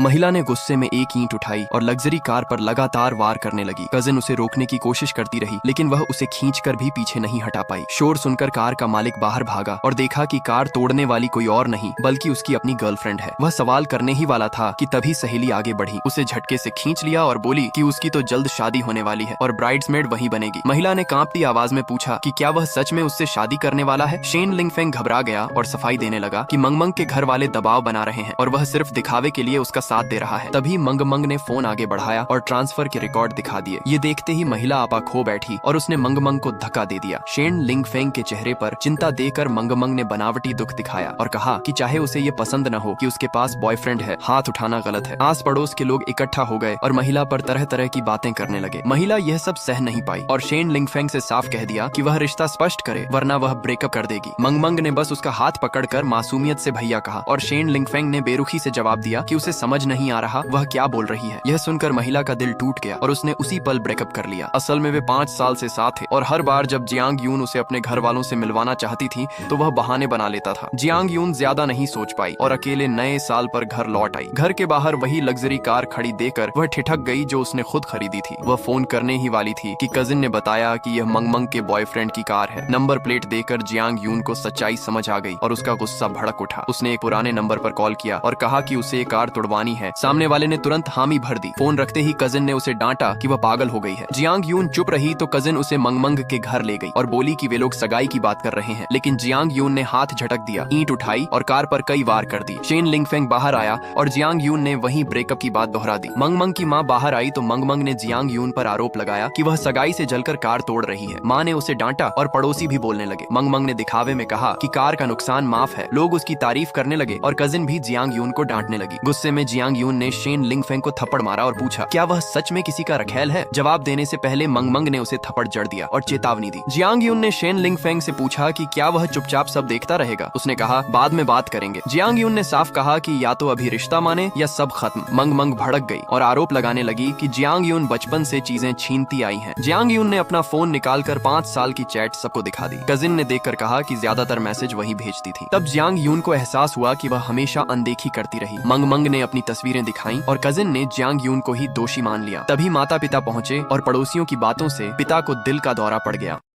महिला ने गुस्से में एक ईंट उठाई और लग्जरी कार पर लगातार वार करने लगी। कजिन उसे रोकने की कोशिश करती रही, लेकिन वह उसे खींचकर भी पीछे नहीं हटा पाई। शोर सुनकर कार का मालिक बाहर भागा और देखा कि कार तोड़ने वाली कोई और नहीं बल्कि उसकी अपनी गर्लफ्रेंड है। वह सवाल करने ही वाला था कि तभी सहेली आगे बढ़ी, उसे झटके से खींच लिया और बोली कि उसकी तो जल्द शादी होने वाली है और ब्राइड्समेड वही बनेगी। महिला ने कांपती आवाज में पूछा कि क्या वह सच में उससे शादी करने वाला है। शेन लिंगफेंग घबरा गया और सफाई देने लगा कि मंगमंग के घर वाले दबाव बना रहे हैं और वह सिर्फ दिखावे के लिए उसका साथ दे रहा है। तभी मंगमंग ने फोन आगे बढ़ाया और ट्रांसफर के रिकॉर्ड दिखा दिए। ये देखते ही महिला आपा खो बैठी और उसने मंगमंग को धक्का दे दिया। शेन लिंगफेंग के चेहरे पर चिंता देकर मंगमंग ने बनावटी दुख दिखाया और कहा कि चाहे उसे ये पसंद न हो कि उसके पास बॉयफ्रेंड है, हाथ उठाना गलत है। आस पड़ोस के लोग इकट्ठा हो गए और महिला पर तरह तरह की बातें करने लगे। महिला यह सब सह नहीं पाई और शेन लिंगफेंग से साफ कह दिया कि वह रिश्ता स्पष्ट करे वरना वह ब्रेकअप कर देगी। मंगमंग ने बस उसका हाथ पकड़कर मासूमियत से भैया कहा और शेन लिंगफेंग ने बेरुखी से जवाब दिया कि उसे समझ नहीं आ रहा वह क्या बोल रही है। यह सुनकर महिला का दिल टूट गया और उसने उसी पल ब्रेकअप कर लिया। असल में वे 5 साल से साथ थे और हर बार जब जियांग यून उसे अपने घर वालों से मिलवाना चाहती थी तो वह बहाने बना लेता था। जियांग यून ज्यादा नहीं सोच पाई और अकेले नए साल पर घर लौट आई। घर के बाहर वही लग्जरी कार खड़ी देकर वह ठिठक गई जो उसने खुद खरीदी थी। वह फोन करने ही वाली थी कि कजिन ने बताया कि यह मंगमंग के बॉयफ्रेंड की कार है। नंबर प्लेट देखकर जियांग यून को सच्चाई समझ आ गई और उसका गुस्सा भड़क उठा। उसने एक पुराने नंबर पर कॉल किया और कहा कि उसे ये कार तुड़वानी है। सामने वाले ने तुरंत हामी भर दी। फोन रखते ही कजिन ने उसे डांटा कि वह पागल हो गई है। जियांग यून चुप रही तो कजिन उसे मंगमंग के घर ले गई और बोली कि वे लोग सगाई की बात कर रहे हैं, लेकिन जियांग यून ने हाथ झटक दिया, ईंट उठाई और कार पर कई वार कर दी। शेन लिंगफेंग बाहर आया और जियांग यून ने वहीं ब्रेकअप की बात दोहरा दी। मंगमंग की मां बाहर आई तो मंगमंग ने जियांग यून पर आरोप लगाया कि वह सगाई से जलकर कार तोड़ रही है। मां ने उसे डांटा और पड़ोसी भी बोलने लगे। मंगमंग ने दिखावे में कहा कि कार का नुकसान माफ है। लोग उसकी तारीफ करने लगे और कजिन भी जियांग यून को डांटने लगी। गुस्से में जियांग यून ने शेन लिंगफेंग को थप्पड़ मारा और पूछा क्या वह सच में किसी का रखेल है। जवाब देने से पहले मंगमंग ने उसे थप्पड़ जड़ दिया और चेतावनी दी। जियांग यून ने शेन लिंगफेंग से पूछा कि क्या वह चुपचाप सब देखता रहेगा। उसने कहा बाद में बात करेंगे। जियांग यून ने साफ कहा कि या तो अभी रिश्ता माने या सब खत्म। मंगमंग भड़क गई और आरोप लगाने लगी कि जियांग यून बचपन से चीजें छीनती आई हैं। जियांग यून ने अपना फोन निकालकर 5 साल की चैट सबको दिखा दी। कजिन ने देखकर कहा कि ज्यादातर मैसेज वही भेजती थी। तब जियांग यून को एहसास हुआ कि वह हमेशा अनदेखी करती रही। मंगमंग ने अपनी तस्वीरें दिखाई और कजिन ने जियांग यून को ही दोषी मान लिया। तभी माता पिता पहुंचे और पड़ोसियों की बातों से पिता को दिल का दौरा पड़ गया।